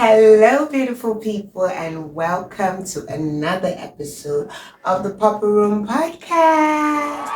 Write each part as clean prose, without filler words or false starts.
Hello, beautiful people, and welcome to another episode of the Papa Room Podcast.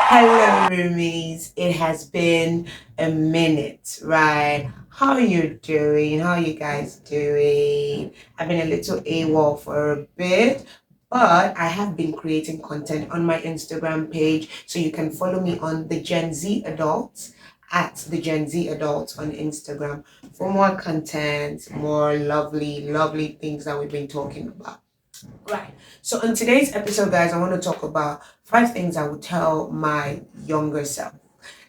Hello, Roomies. It has been a minute, right? How you doing? How you guys doing? I've been a little AWOL for a bit, but I have been creating content on my Instagram page, so you can follow me on the Gen Z Adults at the Gen Z Adults on Instagram for more content, more lovely things that we've been talking about. Right. So on today's episode, guys, I want to talk about 5 things I would tell my younger self.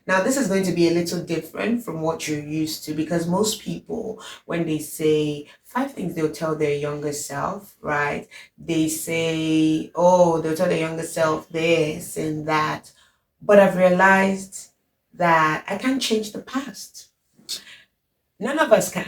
Now, this is going to be a little different from what you're used to because most people, when they say 5 things they'll tell their younger self, right? They say, oh, they'll tell their younger self this and that. But I've realized that I can't change the past. None of us can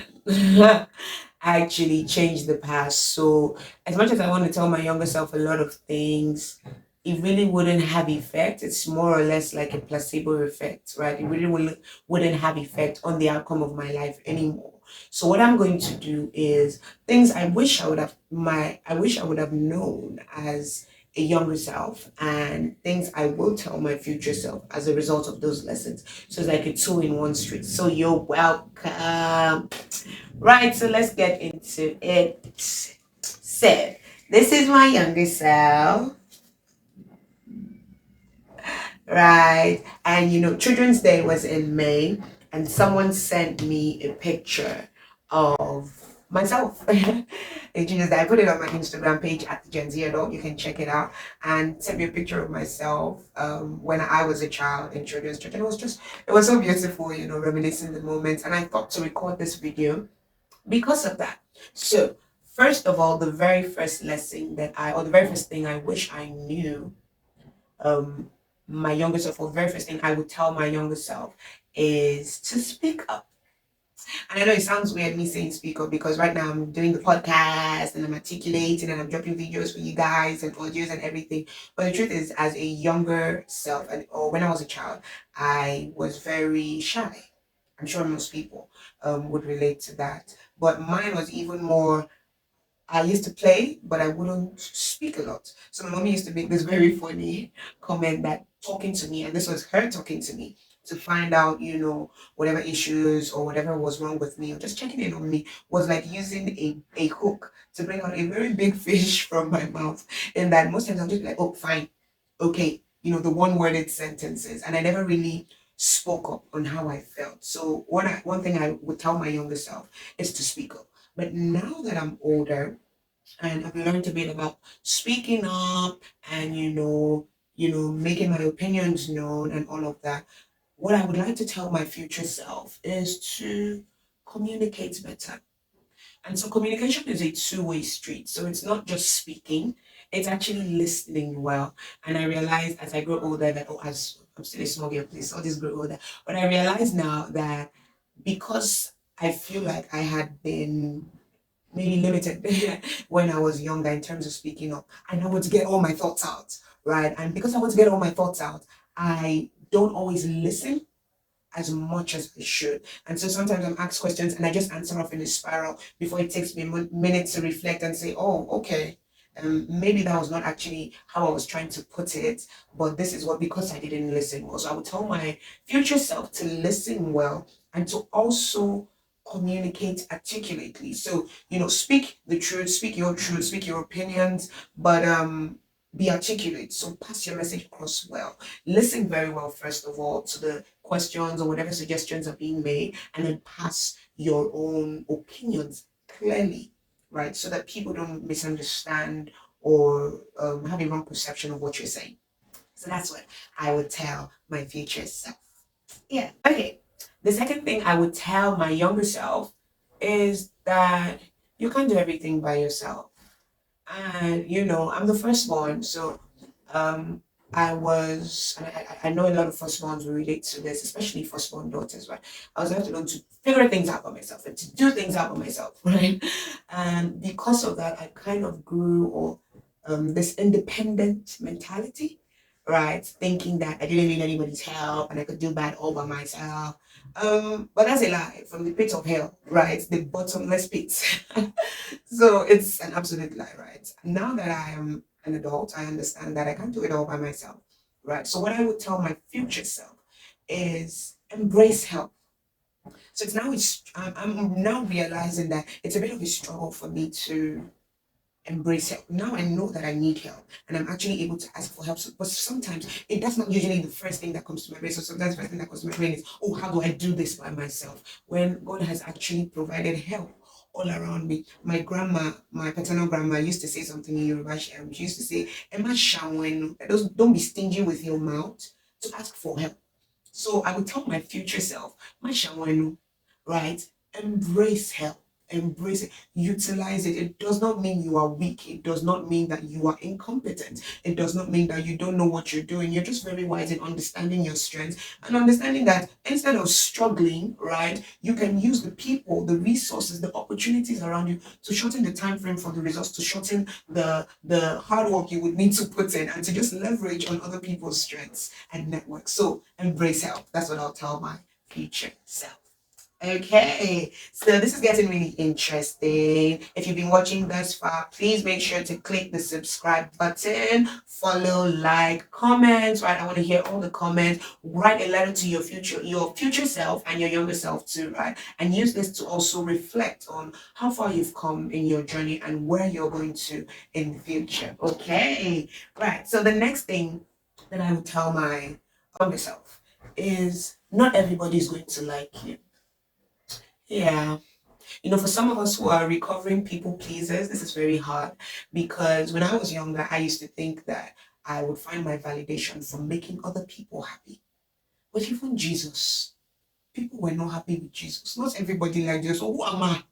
actually change the past. So, as much as I want to tell my younger self a lot of things, it really wouldn't have effect. It's more or less like a placebo effect, right? It really wouldn't have effect on the outcome of my life anymore. So what I'm going to do is things I wish I would have known as a younger self, and things I will tell my future self as a result of those lessons. So it's like a two in one street. So you're welcome. Right, so let's get into it. So this is my younger self, right? And Children's Day was in May, and someone sent me a picture of myself. It's Children's Day. I put it on my Instagram page at the Gen Z Adult. You can check it out. And sent me a picture of myself when I was a child in Children's Church. And it was so beautiful, reminiscing the moments. And I thought to record this video because of that. So, first of all, the very first lesson or the very first thing I wish I knew um, my younger self, or the very first thing I would tell my younger self is to speak up. And I know it sounds weird me saying speak up because right now I'm doing the podcast and I'm articulating and I'm dropping videos for you guys and audios and everything. But the truth is, as a younger self, or when I was a child, I was very shy. I'm sure most people would relate to that. But mine was even more. I used to play, but I wouldn't speak a lot. So my mommy used to make this very funny comment that talking to me, and this was her talking to me to find out, whatever issues or whatever was wrong with me, or just checking in on me, was like using a hook to bring out a very big fish from my mouth. And that most times I'll just be like, oh, fine, okay, the one-worded sentences. And I never really spoke up on how I felt. So one thing I would tell my younger self is to speak up. But now that I'm older and I've learned a bit about speaking up and making my opinions known and all of that, what I would like to tell my future self is to communicate better. And so communication is a two-way street. So it's not just speaking, it's actually listening well. And I realized as I grow older that, as I'm still a small girl, please, all this grow older. But I realize now that because I feel like I had been maybe limited when I was younger in terms of speaking up, I now want to get all my thoughts out, right? And because I want to get all my thoughts out, I don't always listen as much as I should. And so sometimes I'm asked questions and I just answer off in a spiral before it takes me a minute to reflect and say, oh, okay. Maybe that was not actually how I was trying to put it, but this is what, because I didn't listen well. So I would tell my future self to listen well and to also communicate articulately. So, speak the truth, speak your opinions, but be articulate. So pass your message across well. Listen very well, first of all, to the questions or whatever suggestions are being made, and then pass your own opinions clearly, right? So that people don't misunderstand or have a wrong perception of what you're saying. So that's what I would tell my future self. Yeah. Okay. The second thing I would tell my younger self is that you can't do everything by yourself. And I'm the firstborn, so um and I know a lot of firstborns will relate to this, especially firstborn daughters, right? I was able to learn to figure things out by myself and to do things out by myself, right? And because of that, I kind of grew or this independent mentality, right? Thinking that I didn't need anybody's help and I could do bad all by myself. But that's a lie from the pit of hell, right? The bottomless pit. So it's an absolute lie, right? Now that I am an adult, I understand that I can't do it all by myself, right? So what I would tell my future self is embrace help. So it's now I'm now realizing that it's a bit of a struggle for me to embrace help. Now I know that I need help and I'm actually able to ask for help. So, but sometimes that's not usually the first thing that comes to my brain. So sometimes the first thing that comes to my brain is, oh, how do I do this by myself? When God has actually provided help all around me. My grandma, my paternal grandma, used to say something in Yoruba. She used to say, Emma Shawen, don't be stingy with your mouth to ask for help. So I would tell my future self, my Shawanu, right? Embrace help. Embrace it. Utilize it. It does not mean you are weak. It does not mean that you are incompetent. It does not mean that you don't know what you're doing. You're just very wise in understanding your strengths and understanding that instead of struggling, right, you can use the people, the resources, the opportunities around you to shorten the time frame for the results, to shorten the hard work you would need to put in, and to just leverage on other people's strengths and networks. So embrace help. That's what I'll tell my future self. Okay, so this is getting really interesting. If you've been watching thus far, please make sure to click the subscribe button, follow, like, comments, right? I want to hear all the comments. Write a letter to your future self and your younger self too, right? And use this to also reflect on how far you've come in your journey and where you're going to in the future. Okay, right. So the next thing that I would tell my younger self is not everybody's going to like you. Yeah. For some of us who are recovering people pleasers, this is very hard because when I was younger, I used to think that I would find my validation from making other people happy. But even Jesus, people were not happy with Jesus. Not everybody liked Jesus. So who am I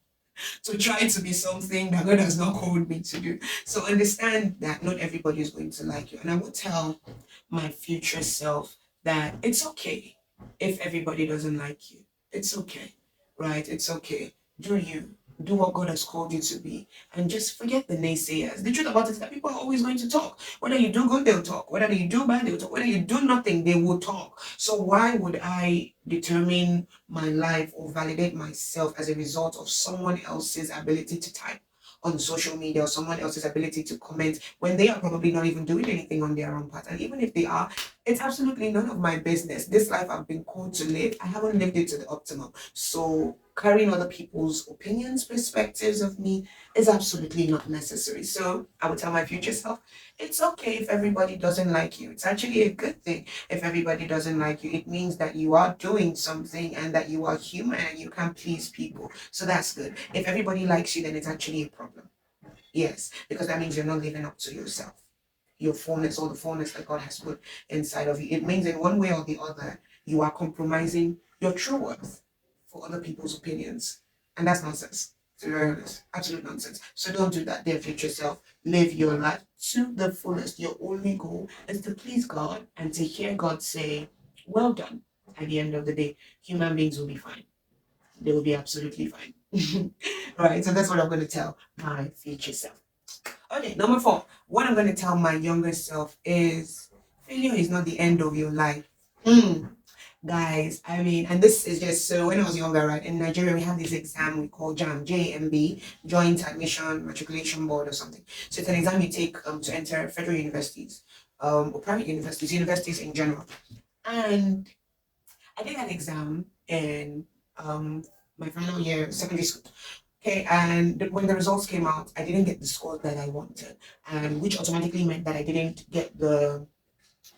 to try to be something that God has not called me to do? So understand that not everybody is going to like you. And I will tell my future self that it's okay if everybody doesn't like you. It's okay, right? It's okay. Do you. Do what God has called you to be. And just forget the naysayers. The truth about it is that people are always going to talk. Whether you do good, they'll talk. Whether you do bad, they'll talk. Whether you do nothing, they will talk. So why would I determine my life or validate myself as a result of someone else's ability to type on social media or someone else's ability to comment when they are probably not even doing anything on their own part? And even if they are, it's absolutely none of my business. This life I've been called to live, I haven't lived it to the optimum. So carrying other people's opinions, perspectives of me is absolutely not necessary. So I would tell my future self, it's okay if everybody doesn't like you. It's actually a good thing if everybody doesn't like you. It means that you are doing something and that you are human and you can please people. So that's good. If everybody likes you, then it's actually a problem. Yes, because that means you're not living up to yourself, your fullness, or the fullness that God has put inside of you. It means in one way or the other, you are compromising your true worth for other people's opinions. And that's nonsense, to be very honest. Absolute nonsense. So don't do that, dear future self. Live your life to the fullest. Your only goal is to please God and to hear God say, well done. At the end of the day, human beings will be fine. They will be absolutely fine. Right, so that's what I'm going to tell my future self. Okay, number 4. What I'm going to tell my younger self is failure is not the end of your life. Guys, I mean, and this is just so when I was younger, right? In Nigeria, we have this exam we call JAM, JMB, Joint Admission Matriculation Board or something. So it's an exam you take to enter federal universities, or private universities in general. And I did that exam in my final year of secondary school. Okay, and when the results came out, I didn't get the score that I wanted, and which automatically meant that I didn't get the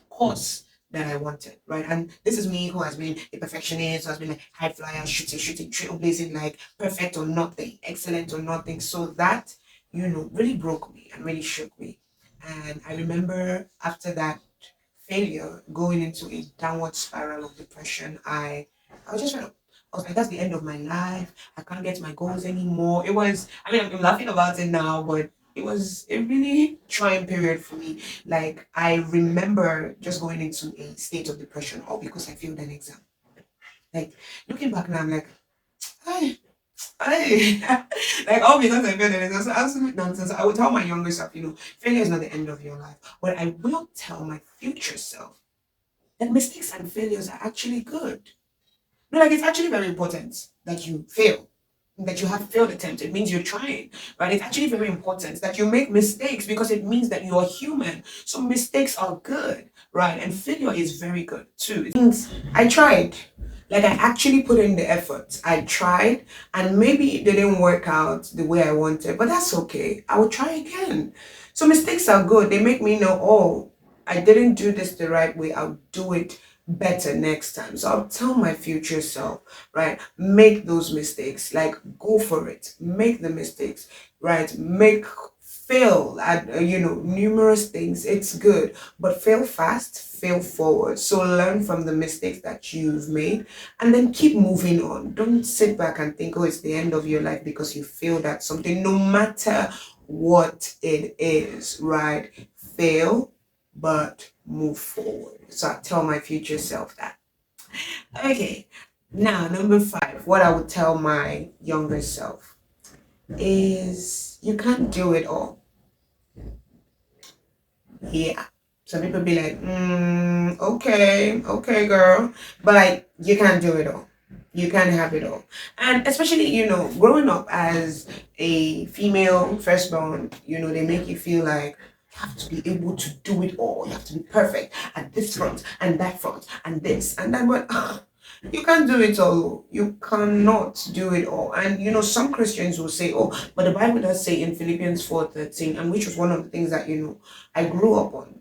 course that I wanted, right? And this is me who has been a perfectionist, who has been like high flyer, shooting, trailblazing, like perfect or nothing, excellent or nothing. So that, really broke me and really shook me. And I remember after that failure, going into a downward spiral of depression, I was just I was like, that's the end of my life. I can't get my goals anymore. It was, I mean, I'm laughing about it now, but it was a really trying period for me. Like, I remember just going into a state of depression, all because I failed an exam. Like, looking back now, I'm like, I, like, all because I failed an exam. So absolute nonsense. I would tell my younger self, failure is not the end of your life. But I will tell my future self that mistakes and failures are actually good. But like, it's actually very important that you fail, that you have failed attempts. It means you're trying, right? It's actually very important that you make mistakes because it means that you are human. So mistakes are good, right? And failure is very good too. It means I tried. Like, I actually put in the effort. I tried, and maybe it didn't work out the way I wanted, but that's okay. I will try again. So mistakes are good. They make me know, oh, I didn't do this the right way. I'll do it better next time. So I'll tell my future self, right? Make those mistakes. Like, go for it. Make the mistakes, right? Fail at numerous things. It's good, but fail fast, fail forward. So learn from the mistakes that you've made, and then keep moving on. Don't sit back and think, oh, it's the end of your life because you failed at something. No matter what it is, right? Fail, but move forward. So I tell my future self that. Okay, now number 5, what I would tell my younger self is you can't do it all. Yeah. Some people be like, okay, girl. But like, you can't do it all. You can't have it all. And especially, growing up as a female firstborn, they make you feel like you have to be able to do it all. You have to be perfect at this front and that front and this and that. But you can't do it all. You cannot do it all. And some Christians will say, oh, but the Bible does say in Philippians 4:13, and which was one of the things that I grew up on,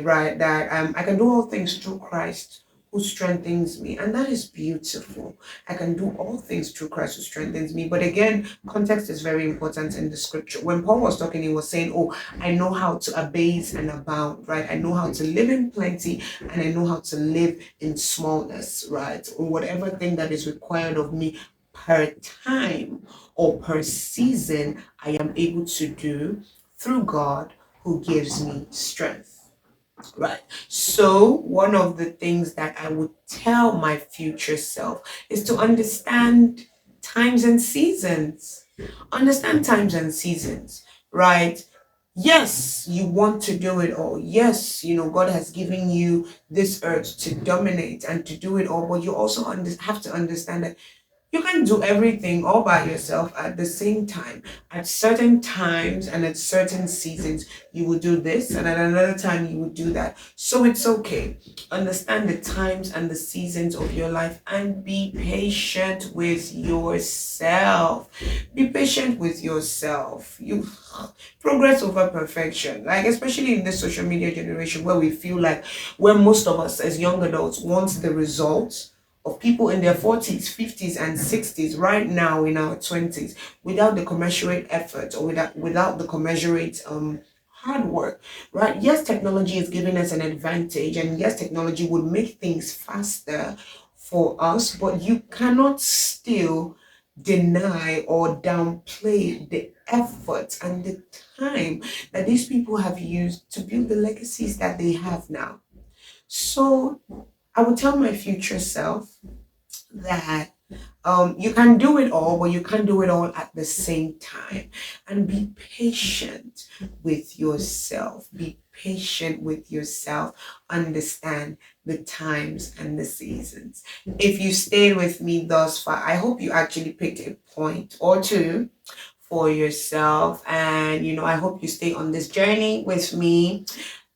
right? That I can do all things through Christ who strengthens me. And that is beautiful. I can do all things through Christ who strengthens me. But again, context is very important in the scripture. When Paul was talking, he was saying, oh, I know how to abase and abound, right? I know how to live in plenty, and I know how to live in smallness, right? Or whatever thing that is required of me per time or per season, I am able to do through God who gives me strength. Right. So, one of the things that I would tell my future self is to understand times and seasons. Understand times and seasons, right? Yes, you want to do it all. Yes, God has given you this earth to dominate and to do it all, but you also have to understand that you can do everything all by yourself at the same time. At certain times and at certain seasons, you will do this, and at another time, you will do that. So it's okay. Understand the times and the seasons of your life and be patient with yourself. Be patient with yourself. You progress over perfection. Like, especially in this social media generation where we feel like, where most of us as young adults want the results of people in their 40s, 50s, and 60s right now in our 20s without the commensurate effort, or without the commensurate hard work, right? Yes, technology is giving us an advantage, and yes, technology would make things faster for us, but you cannot still deny or downplay the effort and the time that these people have used to build the legacies that they have now. So I would tell my future self that you can do it all, but you can't do it all at the same time. And be patient with yourself. Be patient with yourself. Understand the times and the seasons. If you stayed with me thus far, I hope you actually picked a point or two for yourself. And, I hope you stay on this journey with me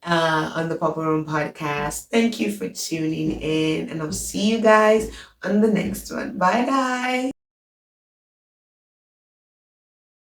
on the Papa Room podcast. Thank you for tuning in, and I'll see you guys on the next one. Bye, guys.